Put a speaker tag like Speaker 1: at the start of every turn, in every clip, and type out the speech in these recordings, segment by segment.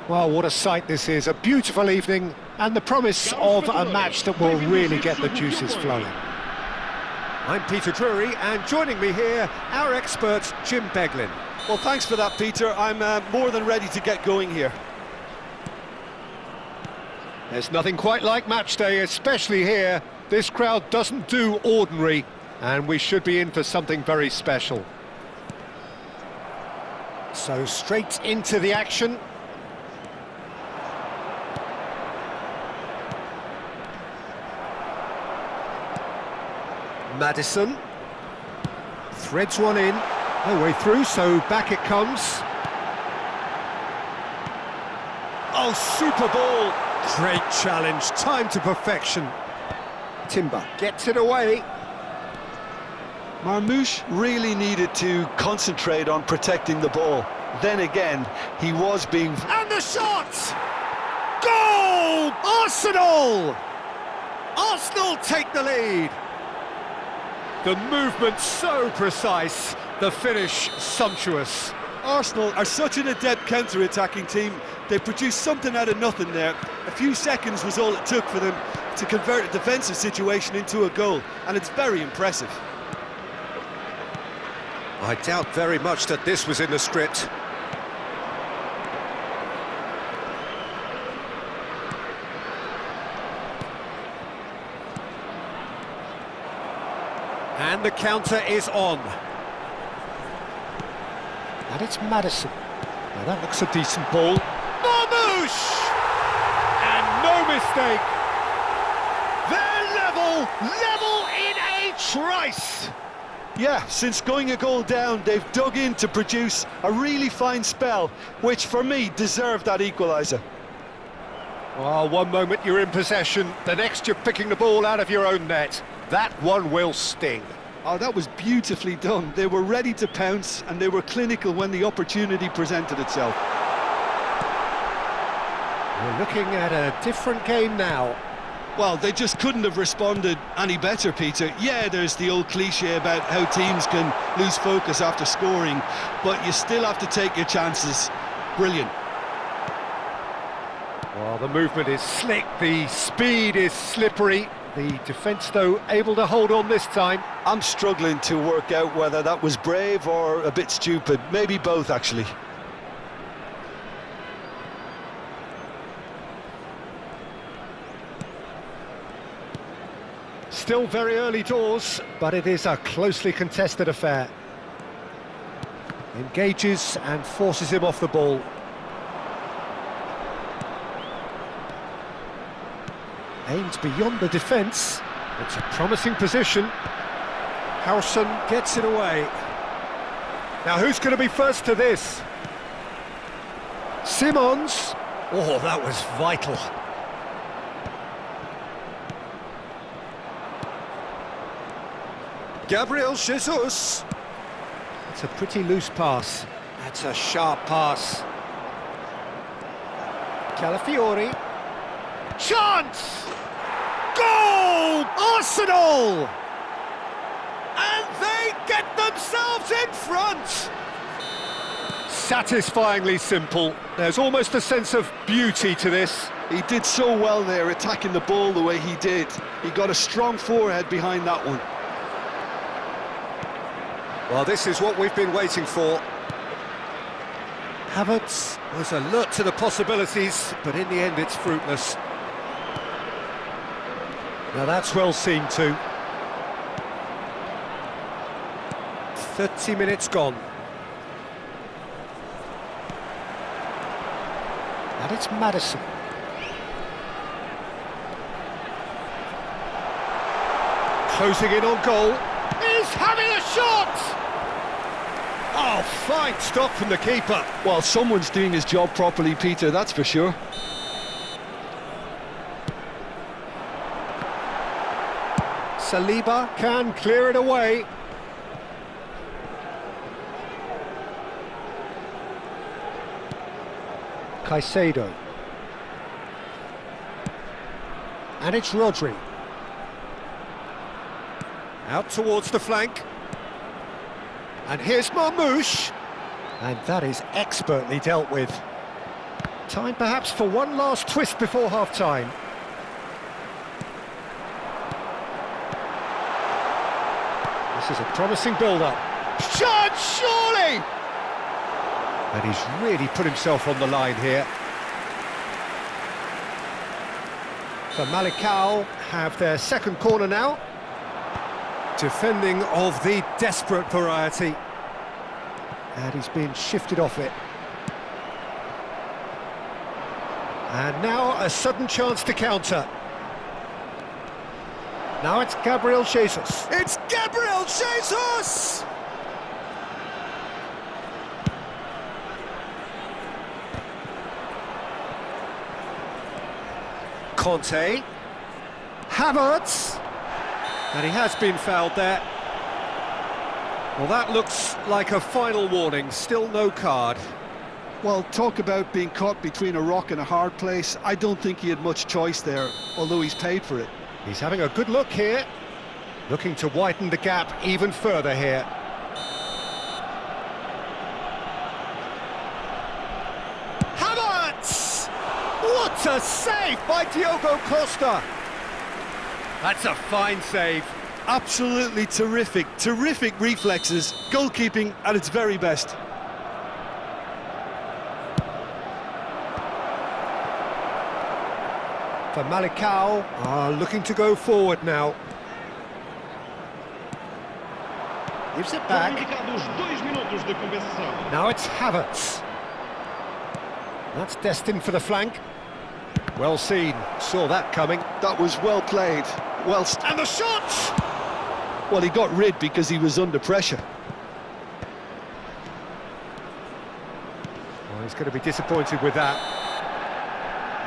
Speaker 1: Well, what a sight this is, a beautiful evening and the promise of a match that will really get the juices flowing. I'm Peter Drury, and joining me here, our expert Jim Beglin.
Speaker 2: Well, thanks for that, Peter. I'm more than ready to get going here.
Speaker 1: There's nothing quite like match day, especially here. This crowd doesn't do ordinary, and we should be in for something very special. So straight into the action. Maddison threads one in, no way through, so back it comes. Oh, super ball! Great challenge, time to perfection. Timber gets it away.
Speaker 2: Marmoush really needed to concentrate on protecting the ball. Then again, he was being...
Speaker 1: And the shot! Goal! Arsenal! Arsenal take the lead. The movement so precise, the finish sumptuous.
Speaker 2: Arsenal are such an adept counter-attacking team. They produced something out of nothing there. A few seconds was all it took for them to convert a defensive situation into a goal, and it's very impressive.
Speaker 1: I doubt very much that this was in the script. And the counter is on. And it's Maddison. Now that looks a decent ball. Marmoush! And no mistake. They're level in a trice.
Speaker 2: Yeah, since going a goal down, they've dug in to produce a really fine spell, which for me deserved that equaliser.
Speaker 1: Well, one moment you're in possession, the next you're picking the ball out of your own net. That one will sting.
Speaker 2: Oh, that was beautifully done. They were ready to pounce, and they were clinical when the opportunity presented itself.
Speaker 1: We're looking at a different game now.
Speaker 2: Well, they just couldn't have responded any better, Peter. Yeah, there's the old cliche about how teams can lose focus after scoring, but you still have to take your chances. Brilliant.
Speaker 1: Well, the movement is slick, the speed is slippery. The defence, though, able to hold on this time.
Speaker 2: I'm struggling to work out whether that was brave or a bit stupid. Maybe both, actually.
Speaker 1: Still very early doors, but it is a closely contested affair. Engages and forces him off the ball. Aims beyond the defence. It's a promising position. Harrison gets it away. Now who's going to be first to this? Simons. Oh, that was vital. Gabriel Jesus. It's a pretty loose pass. That's a sharp pass. Calafiori. Chance! Goal! Arsenal! And they get themselves in front! Satisfyingly simple. There's almost a sense of beauty to this.
Speaker 2: He did so well there, attacking the ball the way he did. He got a strong forehead behind that one.
Speaker 1: Well, this is what we've been waiting for. Havertz was alert to the possibilities, but in the end it's fruitless. Now that's well seen too. 30 minutes gone. And it's Maddison. Closing in on goal. He's having a shot! Oh, fine stop from the keeper.
Speaker 2: Well, someone's doing his job properly, Peter, that's for sure.
Speaker 1: Saliba can clear it away. Caicedo. And it's Rodri. Out towards the flank. And here's Marmoush. And that is expertly dealt with. Time perhaps for one last twist before half-time. This is a promising build-up. Shot, surely! And he's really put himself on the line here. Famalicão have their second corner now. Defending of the desperate variety. And he's been shifted off it. And now a sudden chance to counter. Now it's Gabriel Jesus. It's Gabriel Jesus! Conte. Havertz. And he has been fouled there. Well, that looks like a final warning. Still no card.
Speaker 2: Well, talk about being caught between a rock and a hard place. I don't think he had much choice there, although he's paid for it.
Speaker 1: He's having a good look here. Looking to widen the gap even further here. Havertz! What a save by Diogo Costa! That's a fine save.
Speaker 2: Absolutely terrific, terrific reflexes. Goalkeeping at its very best.
Speaker 1: Famalicão are looking to go forward now. Gives it back. Now it's Havertz. That's destined for the flank. Well seen, saw that coming.
Speaker 2: That was well played.
Speaker 1: And the shot!
Speaker 2: Well, he got rid because he was under pressure.
Speaker 1: Well, he's going to be disappointed with that.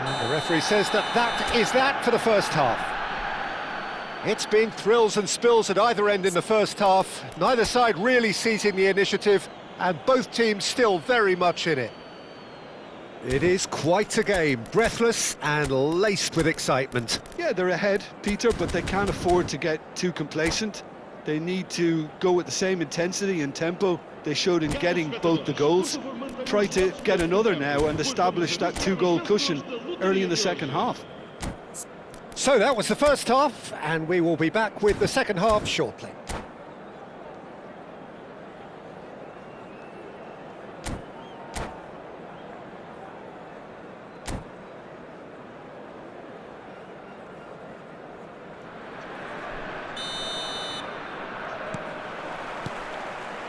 Speaker 1: And the referee says that is that for the first half. It's been thrills and spills at either end in the first half. Neither side really seizing the initiative, and both teams still very much in it. It is quite a game, breathless and laced with excitement.
Speaker 2: Yeah, they're ahead, Peter, but they can't afford to get too complacent. They need to go with the same intensity and tempo they showed in getting both the goals. Try to get another now and establish that two-goal cushion early in the second half.
Speaker 1: So that was the first half, and we will be back with the second half shortly.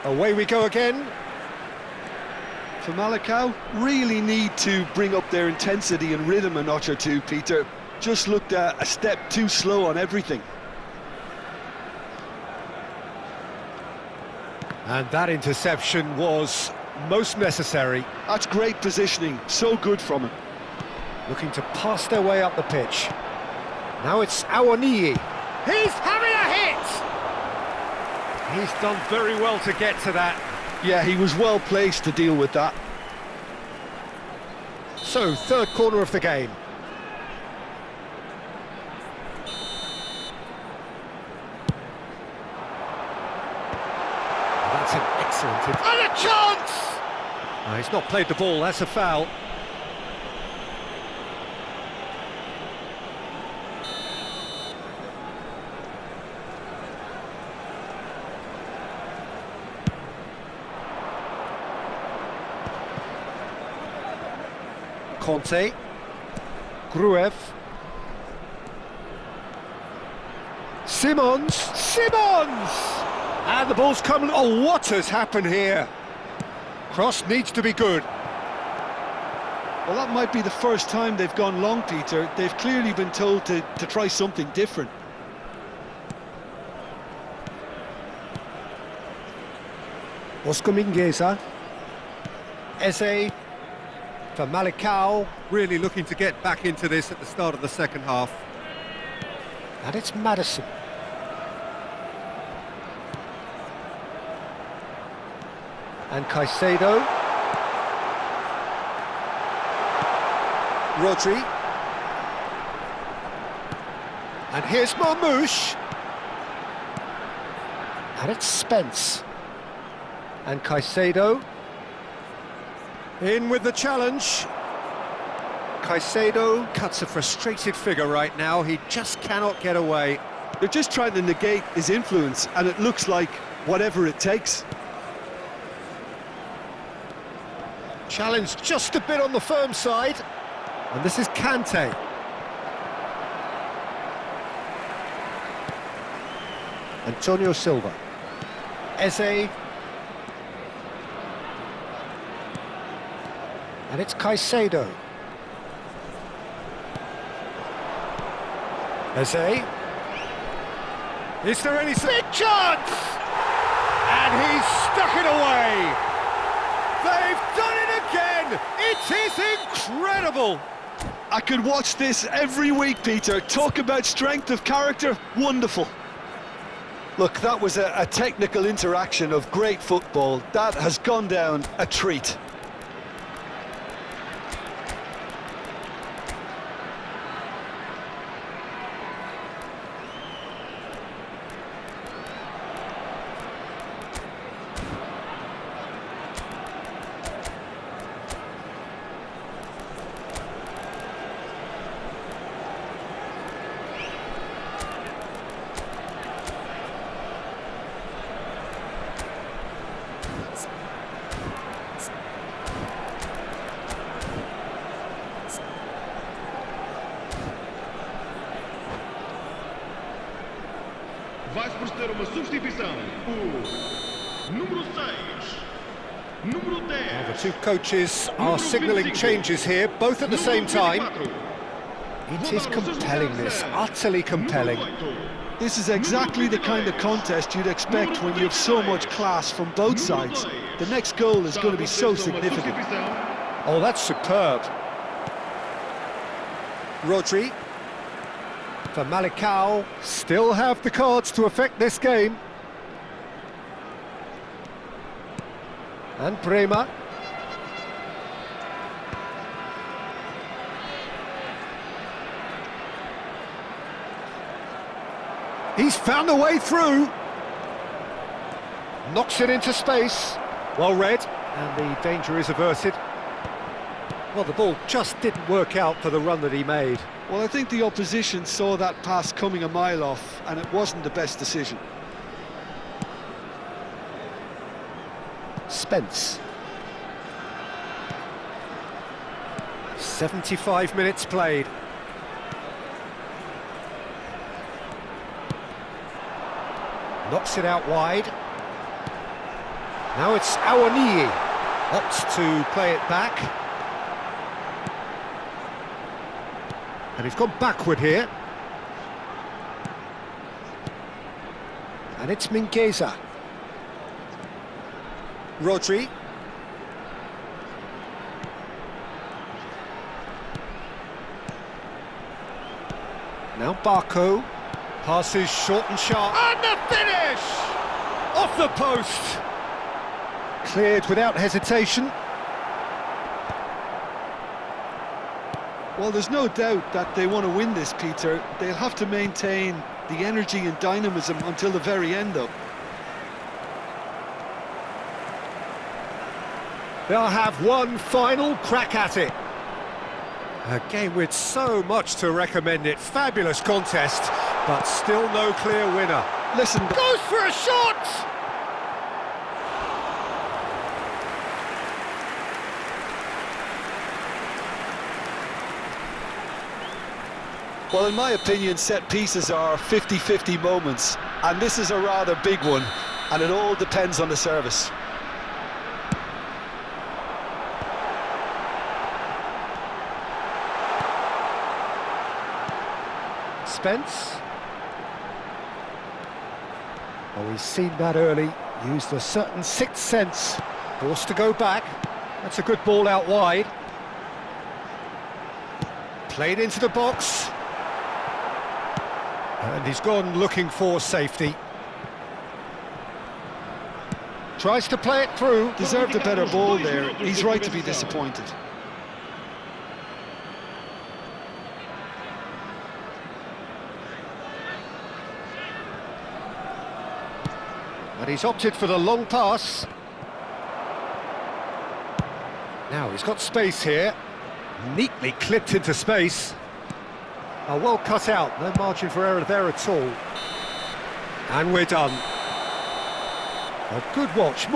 Speaker 1: Away we go again.
Speaker 2: Famalicão really need to bring up their intensity and rhythm a notch or two, Peter. Just looked a step too slow on everything.
Speaker 1: And that interception was most necessary.
Speaker 2: That's great positioning, so good from him.
Speaker 1: Looking to pass their way up the pitch. Now it's Awoniyi. He's having a hit! He's done very well to get to that.
Speaker 2: Yeah, he was well placed to deal with that.
Speaker 1: So, third corner of the game. That's an excellent hit. And a chance! No, he's not played the ball, that's a foul. Conte, Gruev, Simons, and the ball's coming. Oh, what has happened here? Cross needs to be good.
Speaker 2: Well, that might be the first time they've gone long, Peter. They've clearly been told to try something different.
Speaker 1: Oscar Mingueza, Eze. Famalicão really looking to get back into this at the start of the second half. And it's Maddison. And Caicedo. Rodri. And here's Marmoush. And it's Spence. And Caicedo. In with the challenge. Caicedo cuts a frustrated figure right now. He just cannot get away.
Speaker 2: They're just trying to negate his influence, and it looks like whatever it takes.
Speaker 1: Challenge just a bit on the firm side. And this is Kante. Antonio Silva. Eze. And it's Caicedo. Eze. Is there any big chance? And he's stuck it away. They've done it again. It is incredible.
Speaker 2: I could watch this every week, Peter. Talk about strength of character, wonderful. Look, that was a technical interaction of great football. That has gone down a treat.
Speaker 3: Vai se proceder uma substituição. O número 6, número 10.
Speaker 1: The two coaches are signalling changes here, both at the same time. It is compelling, this, utterly compelling.
Speaker 2: This is exactly the kind of contest you'd expect when you have so much class from both sides. The next goal is going to be so significant.
Speaker 1: Oh, that's superb. Rodri. For Malicao, still have the cards to affect this game. And Bremer. He's found a way through. Knocks it into space. Well read, and the danger is averted. Well, the ball just didn't work out for the run that he made.
Speaker 2: Well, I think the opposition saw that pass coming a mile off, and it wasn't the best decision.
Speaker 1: Spence. 75 minutes played. Knocks it out wide. Now it's Awoniyi. Opts to play it back. And he's gone backward here. And it's Mingueza. Rodri. Now Barco. Passes short and sharp. And the finish! Off the post. Cleared without hesitation.
Speaker 2: Well, there's no doubt that they want to win this, Peter. They'll have to maintain the energy and dynamism until the very end, though.
Speaker 1: They'll have one final crack at it. A game with so much to recommend it. Fabulous contest, but still no clear winner.
Speaker 2: Listen,
Speaker 1: Goes for a shot!
Speaker 2: well, in my opinion, set pieces are 50-50 moments, and this is a rather big one, and it all depends on the service.
Speaker 1: Spence. Oh, he's seen that early, used a certain sixth sense. Forced to go back. That's a good ball out wide. Played into the box. And he's gone looking for safety. Tries to play it through.
Speaker 2: Deserved a better ball there. He's right to be disappointed.
Speaker 1: And he's opted for the long pass. Now he's got space here. Neatly clipped into space. Oh, well cut out, no margin for error there at all. And we're done. A good watch.